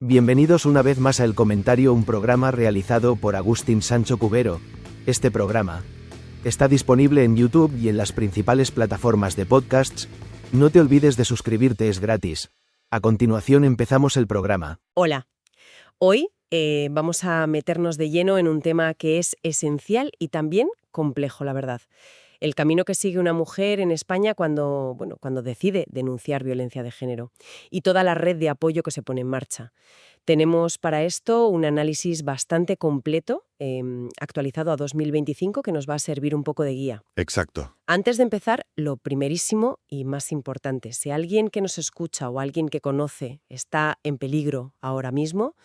Bienvenidos una vez más a El Comentario, un programa realizado por Agustín Sancho Cubero. Este programa está disponible en YouTube y en las principales plataformas de podcasts. No te olvides de suscribirte, es gratis. A continuación empezamos el programa. Hola. Hoy vamos a meternos de lleno en un tema que es esencial y también complejo, la verdad. El camino que sigue una mujer en España cuando decide denunciar violencia de género y toda la red de apoyo que se pone en marcha. Tenemos para esto un análisis bastante completo, actualizado a 2025, que nos va a servir un poco de guía. Exacto. Antes de empezar, lo primerísimo y más importante, si alguien que nos escucha o alguien que conoce está en peligro ahora mismo,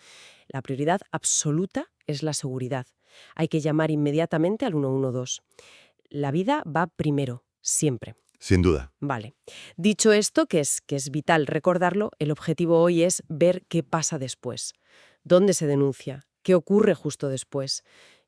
la prioridad absoluta es la seguridad. Hay que llamar inmediatamente al 112. La vida va primero, siempre. Sin duda. Vale. Dicho esto, que es vital recordarlo, el objetivo hoy es ver qué pasa después. ¿Dónde se denuncia? ¿Qué ocurre justo después?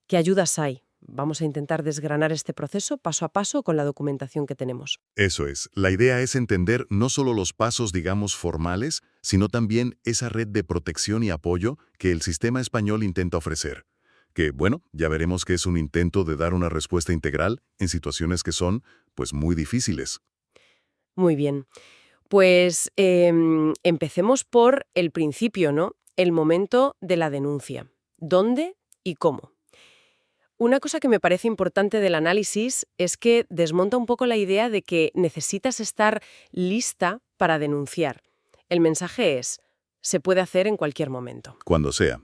¿Qué ayudas hay? Vamos a intentar desgranar este proceso paso a paso con la documentación que tenemos. Eso es. La idea es entender no solo los pasos, digamos, formales, sino también esa red de protección y apoyo que el sistema español intenta ofrecer. Que, bueno, ya veremos que es un intento de dar una respuesta integral en situaciones que son, pues, muy difíciles. Muy bien. Pues empecemos por el principio, ¿no? El momento de la denuncia. ¿Dónde y cómo? Una cosa que me parece importante del análisis es que desmonta un poco la idea de que necesitas estar lista para denunciar. El mensaje es, se puede hacer en cualquier momento. Cuando sea.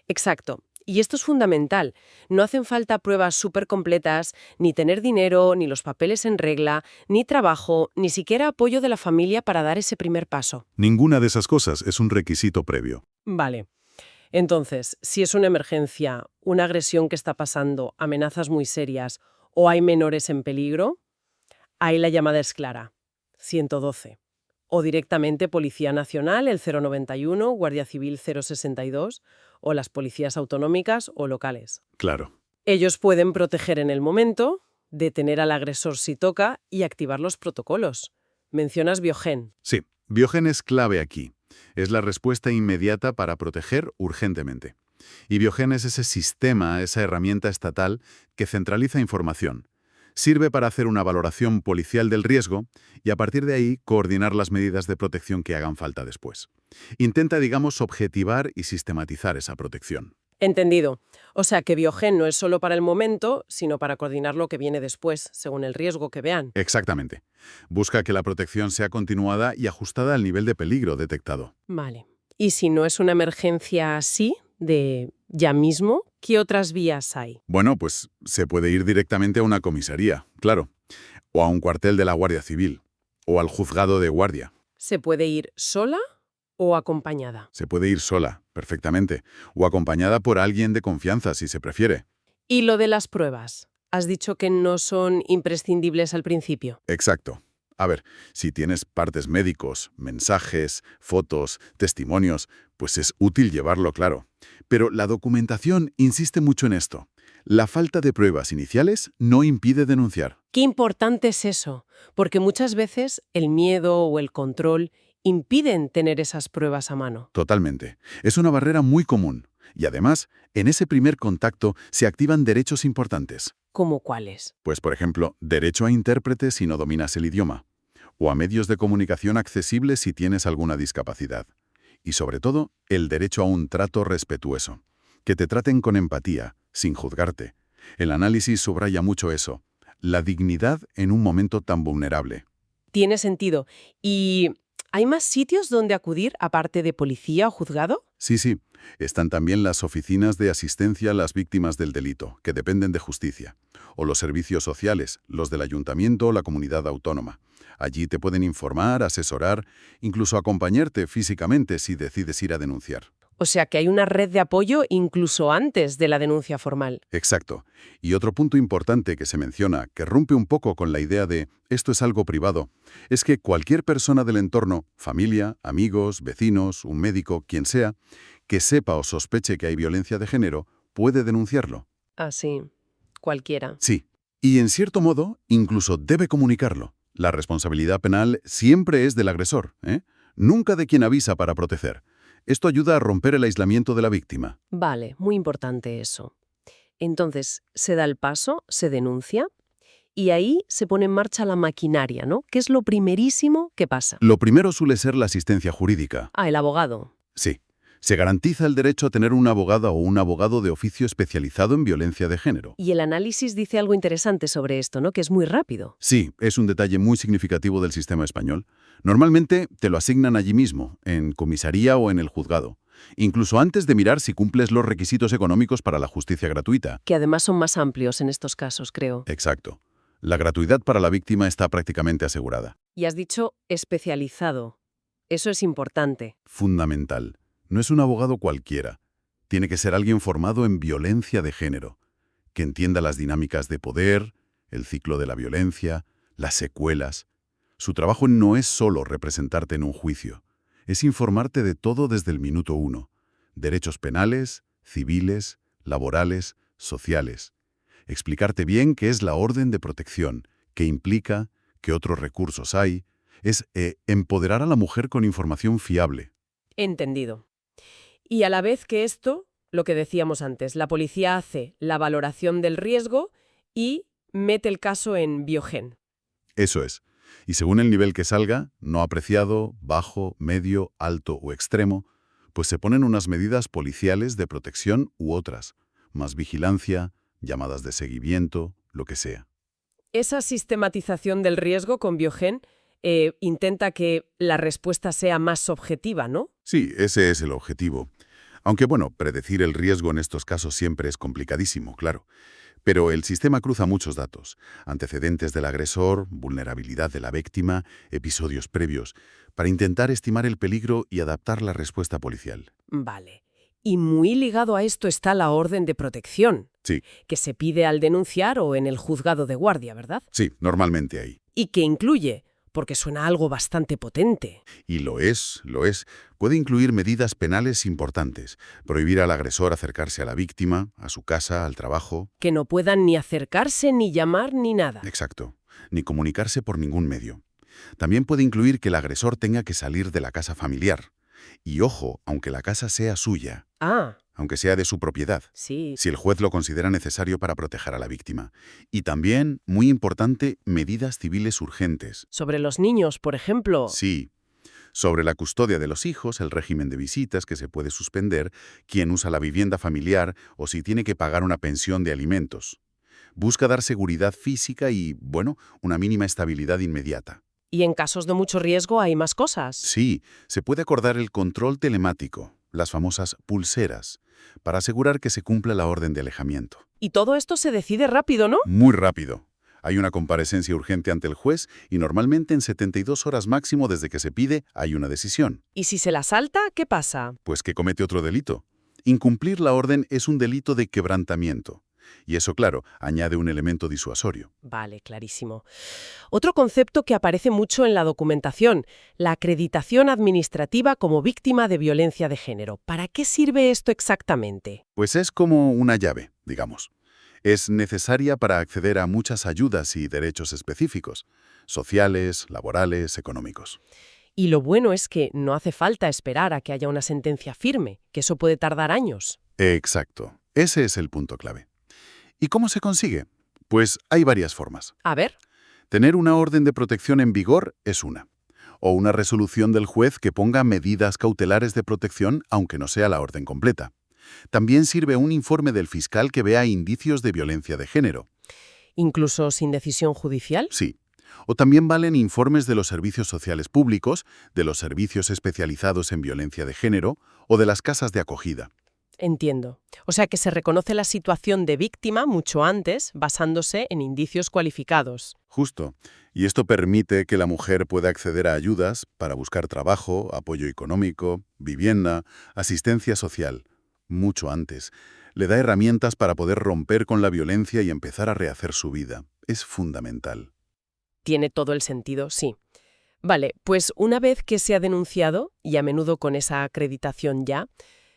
Exacto. Y esto es fundamental. No hacen falta pruebas súper completas, ni tener dinero, ni los papeles en regla, ni trabajo, ni siquiera apoyo de la familia para dar ese primer paso. Ninguna de esas cosas es un requisito previo. Vale. Entonces, si es una emergencia, una agresión que está pasando, amenazas muy serias o hay menores en peligro, ahí la llamada es clara. 112. O directamente Policía Nacional, el 091, Guardia Civil 062, o las policías autonómicas o locales. Claro. Ellos pueden proteger en el momento, detener al agresor si toca y activar los protocolos. Mencionas Biogen. Sí, Biogen es clave aquí. Es la respuesta inmediata para proteger urgentemente. Y Biogen es ese sistema, esa herramienta estatal que centraliza información. Sirve para hacer una valoración policial del riesgo y a partir de ahí coordinar las medidas de protección que hagan falta después. Intenta, digamos, objetivar y sistematizar esa protección. Entendido. O sea que Biogen no es solo para el momento, sino para coordinar lo que viene después, según el riesgo que vean. Exactamente. Busca que la protección sea continuada y ajustada al nivel de peligro detectado. Vale. ¿Y si no es una emergencia así, de ya mismo, qué otras vías hay? Bueno, pues se puede ir directamente a una comisaría, claro, o a un cuartel de la Guardia Civil, o al juzgado de guardia. ¿Se puede ir sola o acompañada? Se puede ir sola, perfectamente, o acompañada por alguien de confianza, si se prefiere. ¿Y lo de las pruebas? Has dicho que no son imprescindibles al principio. Exacto. A ver, si tienes partes médicos, mensajes, fotos, testimonios, pues es útil llevarlo claro. Pero la documentación insiste mucho en esto. La falta de pruebas iniciales no impide denunciar. Qué importante es eso, porque muchas veces el miedo o el control impiden tener esas pruebas a mano. Totalmente. Es una barrera muy común. Y además, en ese primer contacto se activan derechos importantes. ¿Cómo cuáles? Pues, por ejemplo, derecho a intérprete si no dominas el idioma, o a medios de comunicación accesibles si tienes alguna discapacidad. Y sobre todo, el derecho a un trato respetuoso. Que te traten con empatía, sin juzgarte. El análisis subraya mucho eso. La dignidad en un momento tan vulnerable. Tiene sentido. ¿Y hay más sitios donde acudir aparte de policía o juzgado? Sí. Están también las oficinas de asistencia a las víctimas del delito, que dependen de justicia. O los servicios sociales, los del ayuntamiento o la comunidad autónoma. Allí te pueden informar, asesorar, incluso acompañarte físicamente si decides ir a denunciar. O sea que hay una red de apoyo incluso antes de la denuncia formal. Exacto. Y otro punto importante que se menciona, que rompe un poco con la idea de esto es algo privado, es que cualquier persona del entorno, familia, amigos, vecinos, un médico, quien sea, que sepa o sospeche que hay violencia de género, puede denunciarlo. Así, cualquiera. Sí. Y en cierto modo, incluso debe comunicarlo. La responsabilidad penal siempre es del agresor, ¿eh? Nunca de quien avisa para proteger. Esto ayuda a romper el aislamiento de la víctima. Vale, muy importante eso. Entonces, se da el paso, se denuncia y ahí se pone en marcha la maquinaria, ¿no? ¿Qué es lo primerísimo que pasa? Lo primero suele ser la asistencia jurídica. Ah, el abogado. Sí. Se garantiza el derecho a tener una abogada o un abogado de oficio especializado en violencia de género. Y el análisis dice algo interesante sobre esto, ¿no? Que es muy rápido. Sí, es un detalle muy significativo del sistema español. Normalmente te lo asignan allí mismo, en comisaría o en el juzgado, incluso antes de mirar si cumples los requisitos económicos para la justicia gratuita. Que además son más amplios en estos casos, creo. Exacto. La gratuidad para la víctima está prácticamente asegurada. Y has dicho especializado. Eso es importante. Fundamental. No es un abogado cualquiera. Tiene que ser alguien formado en violencia de género, que entienda las dinámicas de poder, el ciclo de la violencia, las secuelas. Su trabajo no es solo representarte en un juicio, es informarte de todo desde el minuto 1. Derechos penales, civiles, laborales, sociales. Explicarte bien qué es la orden de protección, qué implica, qué otros recursos hay. Es empoderar a la mujer con información fiable. Entendido. Y a la vez que esto, lo que decíamos antes, la policía hace la valoración del riesgo y mete el caso en Biogen. Eso es. Y según el nivel que salga, no apreciado, bajo, medio, alto o extremo, pues se ponen unas medidas policiales de protección u otras, más vigilancia, llamadas de seguimiento, lo que sea. Esa sistematización del riesgo con Biogen intenta que la respuesta sea más objetiva, ¿no? Sí, ese es el objetivo. Aunque bueno, predecir el riesgo en estos casos siempre es complicadísimo, claro. Pero el sistema cruza muchos datos, antecedentes del agresor, vulnerabilidad de la víctima, episodios previos, para intentar estimar el peligro y adaptar la respuesta policial. Vale. Y muy ligado a esto está la orden de protección, Sí, que se pide al denunciar o en el juzgado de guardia, ¿verdad? sí, normalmente ahí. Y que incluye, porque suena algo bastante potente. Y lo es. Puede incluir medidas penales importantes, prohibir al agresor acercarse a la víctima, a su casa, al trabajo. Que no puedan ni acercarse, ni llamar, ni nada. Exacto. Ni comunicarse por ningún medio. También puede incluir que el agresor tenga que salir de la casa familiar. Y ojo, aunque la casa sea suya, Ah, aunque sea de su propiedad, sí. si el juez lo considera necesario para proteger a la víctima. Y también, muy importante, medidas civiles urgentes. Sobre los niños, por ejemplo. Sí. Sobre la custodia de los hijos, el régimen de visitas que se puede suspender, quién usa la vivienda familiar o si tiene que pagar una pensión de alimentos. Busca dar seguridad física y, bueno, una mínima estabilidad inmediata. Y en casos de mucho riesgo hay más cosas. Sí, se puede acordar el control telemático, las famosas pulseras, para asegurar que se cumpla la orden de alejamiento. Y todo esto se decide rápido, ¿no? Muy rápido. Hay una comparecencia urgente ante el juez y normalmente en 72 horas máximo desde que se pide hay una decisión. ¿Y si se la salta, qué pasa? Pues que comete otro delito. Incumplir la orden es un delito de quebrantamiento. Y eso, claro, añade un elemento disuasorio. Vale, clarísimo. Otro concepto que aparece mucho en la documentación, la acreditación administrativa como víctima de violencia de género. ¿Para qué sirve esto exactamente? Pues es como una llave, digamos. Es necesaria para acceder a muchas ayudas y derechos específicos, sociales, laborales, económicos. Y lo bueno es que no hace falta esperar a que haya una sentencia firme, que eso puede tardar años. Exacto. Ese es el punto clave. ¿Y cómo se consigue? Pues hay varias formas. A ver, Tener una orden de protección en vigor es una. O una resolución del juez que ponga medidas cautelares de protección, aunque no sea la orden completa. También sirve un informe del fiscal que vea indicios de violencia de género. incluso sin decisión judicial. Sí. O también valen informes de los servicios sociales públicos, de los servicios especializados en violencia de género o de las casas de acogida. Entiendo. O sea que se reconoce la situación de víctima mucho antes, basándose en indicios cualificados. Justo. Y esto permite que la mujer pueda acceder a ayudas para buscar trabajo, apoyo económico, vivienda, asistencia social. Mucho antes. Le da herramientas para poder romper con la violencia y empezar a rehacer su vida. Es fundamental. Tiene todo el sentido, sí. Vale, pues una vez que se ha denunciado, y a menudo con esa acreditación ya,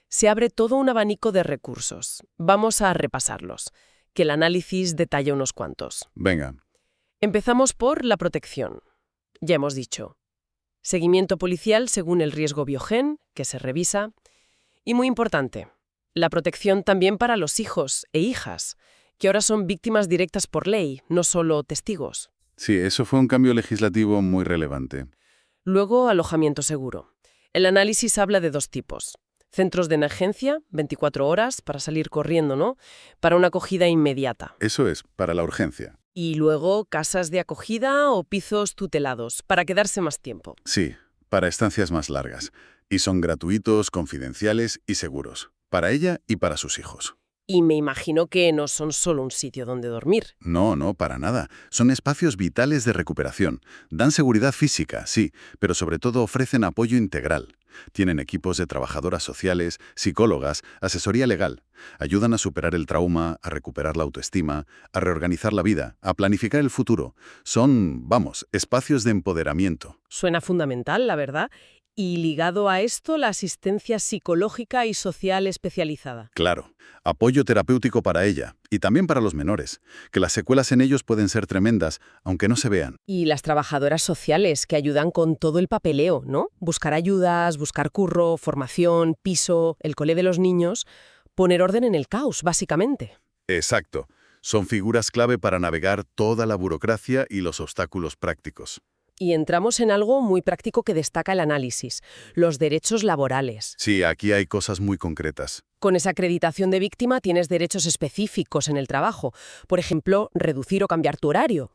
se abre todo un abanico de recursos. Vamos a repasarlos, que el análisis detalla unos cuantos. Venga. Empezamos por la protección. Ya hemos dicho. Seguimiento policial según el riesgo biogen, que se revisa. Y muy importante, la protección también para los hijos e hijas, que ahora son víctimas directas por ley, no solo testigos. Sí, eso fue un cambio legislativo muy relevante. Luego, alojamiento seguro. El análisis habla de dos tipos. Centros de emergencia, 24 horas, para salir corriendo, ¿no? Para una acogida inmediata. Eso es, para la urgencia. Y luego, casas de acogida o pisos tutelados, para quedarse más tiempo. Sí, para estancias más largas. Y son gratuitos, confidenciales y seguros. Para ella y para sus hijos. Y me imagino que no son solo un sitio donde dormir. No, no, para nada. Son espacios vitales de recuperación. Dan seguridad física, sí, pero sobre todo ofrecen apoyo integral. Tienen equipos de trabajadoras sociales, psicólogas, asesoría legal. Ayudan a superar el trauma, a recuperar la autoestima, a reorganizar la vida, a planificar el futuro. Son, vamos, espacios de empoderamiento. Suena fundamental, la verdad. Y ligado a esto, la asistencia psicológica y social especializada. Claro, apoyo terapéutico para ella y también para los menores, que las secuelas en ellos pueden ser tremendas, aunque no se vean. Y las trabajadoras sociales que ayudan con todo el papeleo, ¿no? Buscar ayudas, buscar curro, formación, piso, el cole de los niños, poner orden en el caos, básicamente. Exacto. Son figuras clave para navegar toda la burocracia y los obstáculos prácticos. Y entramos en algo muy práctico que destaca el análisis, los derechos laborales. Sí, aquí hay cosas muy concretas. Con esa acreditación de víctima tienes derechos específicos en el trabajo. Por ejemplo, reducir o cambiar tu horario.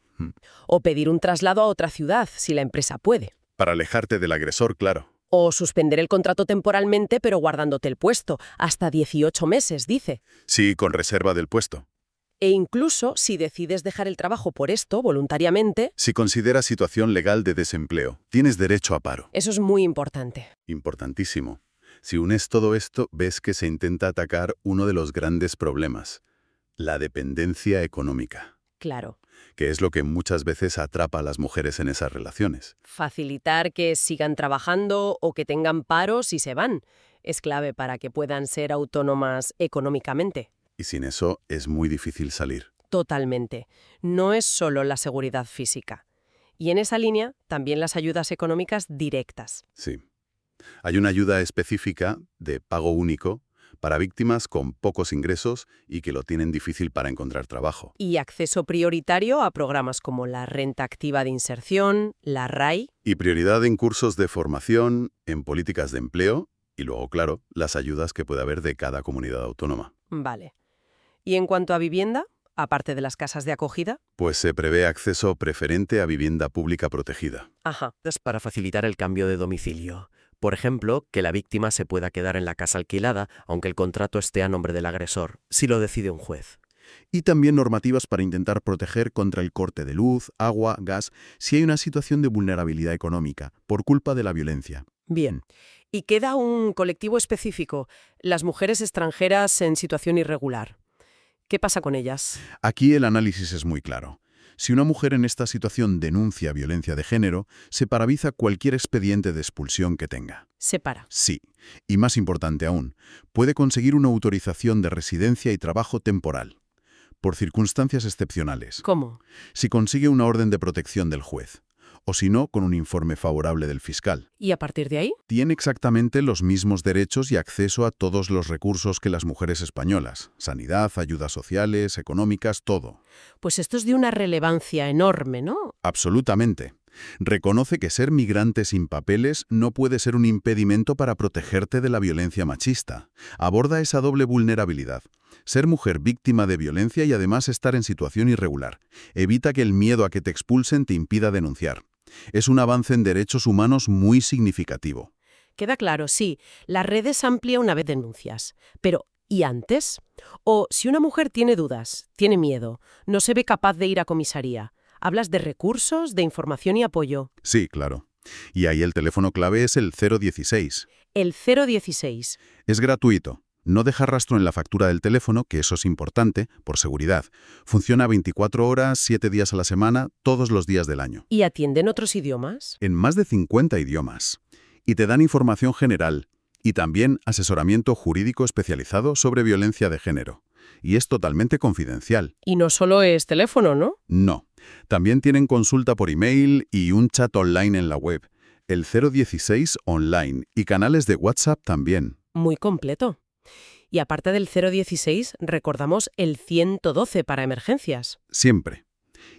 O pedir un traslado a otra ciudad, si la empresa puede. Para alejarte del agresor, claro. O suspender el contrato temporalmente, pero guardándote el puesto. Hasta 18 meses, dice. Sí, con reserva del puesto. E incluso, si decides dejar el trabajo por esto, voluntariamente... Si consideras situación legal de desempleo, tienes derecho a paro. Eso es muy importante. Importantísimo. Si unes todo esto, ves que se intenta atacar uno de los grandes problemas, la dependencia económica. Claro. Que es lo que muchas veces atrapa a las mujeres en esas relaciones. Facilitar que sigan trabajando o que tengan paros y se van. Es clave para que puedan ser autónomas económicamente. Y sin eso es muy difícil salir. Totalmente. No es solo la seguridad física. Y en esa línea, también las ayudas económicas directas. Sí. Hay una ayuda específica de pago único para víctimas con pocos ingresos y que lo tienen difícil para encontrar trabajo. Y acceso prioritario a programas como la Renta Activa de Inserción, la RAI. Y prioridad en cursos de formación, en políticas de empleo y luego, claro, las ayudas que puede haber de cada comunidad autónoma. Vale. ¿Y en cuanto a vivienda, aparte de las casas de acogida? Pues se prevé acceso preferente a vivienda pública protegida. Ajá. Para facilitar el cambio de domicilio. Por ejemplo, que la víctima se pueda quedar en la casa alquilada, aunque el contrato esté a nombre del agresor, si lo decide un juez. Y también normativas para intentar proteger contra el corte de luz, agua, gas, si hay una situación de vulnerabilidad económica, por culpa de la violencia. Bien. Y queda un colectivo específico, las mujeres extranjeras en situación irregular. ¿Qué pasa con ellas? Aquí el análisis es muy claro. Si una mujer en esta situación denuncia violencia de género, se paraliza cualquier expediente de expulsión que tenga. Se para. Sí. Y más importante aún, puede conseguir una autorización de residencia y trabajo temporal, por circunstancias excepcionales. ¿Cómo? Si consigue una orden de protección del juez, o si no, con un informe favorable del fiscal. ¿Y a partir de ahí? Tiene exactamente los mismos derechos y acceso a todos los recursos que las mujeres españolas. Sanidad, ayudas sociales, económicas, todo. Pues esto es de una relevancia enorme, ¿no? Absolutamente. Reconoce que ser migrante sin papeles no puede ser un impedimento para protegerte de la violencia machista. Aborda esa doble vulnerabilidad. Ser mujer víctima de violencia y además estar en situación irregular. Evita que el miedo a que te expulsen te impida denunciar. Es un avance en derechos humanos muy significativo. Queda claro, sí, la red es amplia una vez denuncias. Pero, ¿y antes? O si una mujer tiene dudas, tiene miedo, no se ve capaz de ir a comisaría. Hablas de recursos, de información y apoyo. Sí, claro. Y ahí el teléfono clave es el 016. El 016. Es gratuito. No deja rastro en la factura del teléfono, que eso es importante, por seguridad. Funciona 24 horas, 7 días a la semana, todos los días del año. ¿Y atienden otros idiomas? En más de 50 idiomas. Y te dan información general. Y también asesoramiento jurídico especializado sobre violencia de género. Y es totalmente confidencial. Y no solo es teléfono, ¿no? No. También tienen consulta por email y un chat online en la web. el 016 online y canales de WhatsApp también. Muy completo. Y aparte del 016, recordamos el 112 para emergencias. Siempre.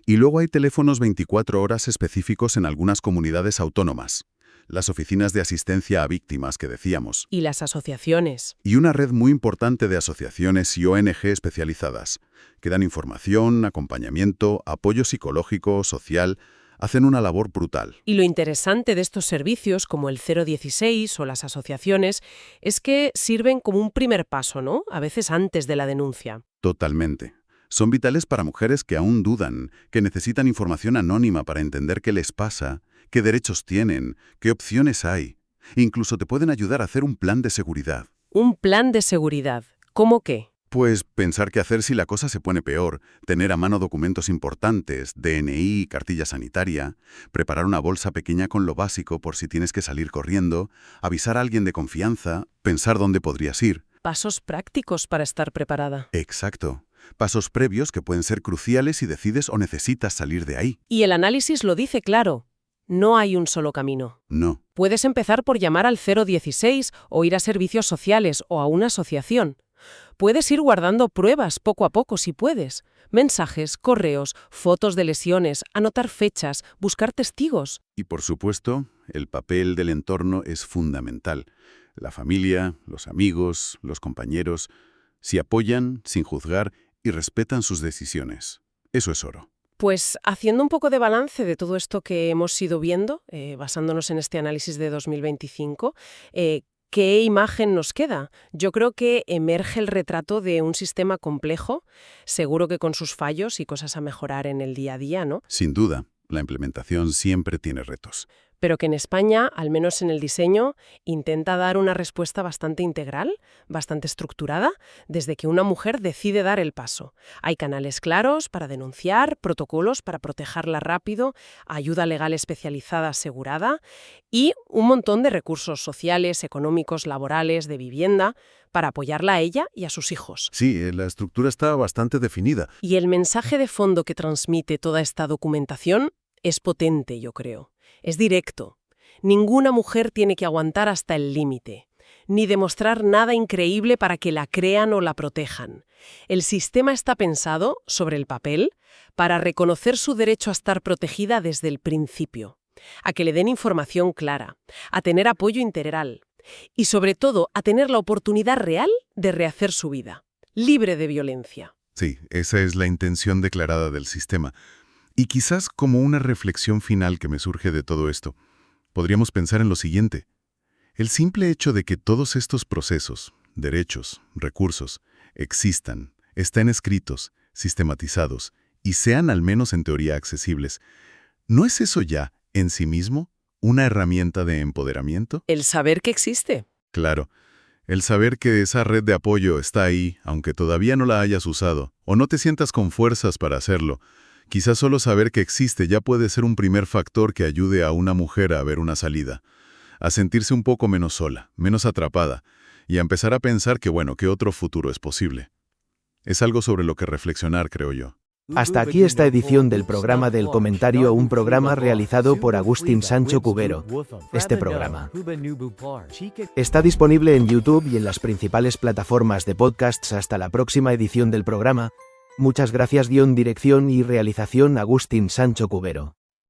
Y luego hay teléfonos 24 horas específicos en algunas comunidades autónomas. Las oficinas de asistencia a víctimas que decíamos. Y las asociaciones. Y una red muy importante de asociaciones y ONG especializadas, que dan información, acompañamiento, apoyo psicológico, social, hacen una labor brutal. Y lo interesante de estos servicios, como el 016 o las asociaciones, es que sirven como un primer paso, ¿no? A veces antes de la denuncia. Totalmente. Son vitales para mujeres que aún dudan, que necesitan información anónima para entender qué les pasa, qué derechos tienen, qué opciones hay. Incluso te pueden ayudar a hacer un plan de seguridad. Un plan de seguridad. ¿Cómo qué? Pues pensar qué hacer si la cosa se pone peor, tener a mano documentos importantes, DNI, cartilla sanitaria, preparar una bolsa pequeña con lo básico por si tienes que salir corriendo, avisar a alguien de confianza, pensar dónde podrías ir. Pasos prácticos para estar preparada. Exacto. Pasos previos que pueden ser cruciales si decides o necesitas salir de ahí. Y el análisis lo dice claro. No hay un solo camino. No. Puedes empezar por llamar al 016 o ir a servicios sociales o a una asociación. Puedes ir guardando pruebas poco a poco si puedes. Mensajes, correos, fotos de lesiones, anotar fechas, buscar testigos. Y por supuesto, el papel del entorno es fundamental. La familia, los amigos, los compañeros, si apoyan, sin juzgar, y respetan sus decisiones. Eso es oro. Pues haciendo un poco de balance de todo esto que hemos ido viendo, basándonos en este análisis de 2025, ¿qué imagen nos queda? Yo creo que emerge el retrato de un sistema complejo, seguro que con sus fallos y cosas a mejorar en el día a día, ¿no? Sin duda, la implementación siempre tiene retos. Pero que en España, al menos en el diseño, intenta dar una respuesta bastante integral, bastante estructurada, desde que una mujer decide dar el paso. Hay canales claros para denunciar, protocolos para protegerla rápido, ayuda legal especializada asegurada y un montón de recursos sociales, económicos, laborales, de vivienda, para apoyarla a ella y a sus hijos. Sí, la estructura está bastante definida. Y el mensaje de fondo que transmite toda esta documentación es potente, yo creo. Es directo. Ninguna mujer tiene que aguantar hasta el límite, ni demostrar nada increíble para que la crean o la protejan. El sistema está pensado, sobre el papel, para reconocer su derecho a estar protegida desde el principio, a que le den información clara, a tener apoyo integral y, sobre todo, a tener la oportunidad real de rehacer su vida, libre de violencia. Sí, esa es la intención declarada del sistema. Y quizás como una reflexión final que me surge de todo esto, podríamos pensar en lo siguiente. El simple hecho de que todos estos procesos, derechos, recursos, existan, estén escritos, sistematizados y sean al menos en teoría accesibles, ¿no es eso ya, en sí mismo, una herramienta de empoderamiento? El saber que existe. Claro. El saber que esa red de apoyo está ahí, aunque todavía no la hayas usado, o no te sientas con fuerzas para hacerlo. Quizás solo saber que existe ya puede ser un primer factor que ayude a una mujer a ver una salida, a sentirse un poco menos sola, menos atrapada, y a empezar a pensar que, bueno, que otro futuro es posible. Es algo sobre lo que reflexionar, creo yo. Hasta aquí esta edición del programa del comentario, un programa realizado por Agustín Sancho Cubero. Este programa está disponible en YouTube y en las principales plataformas de podcasts. Hasta la próxima edición del programa. Muchas gracias. Dirección y realización Agustín Sancho Cubero.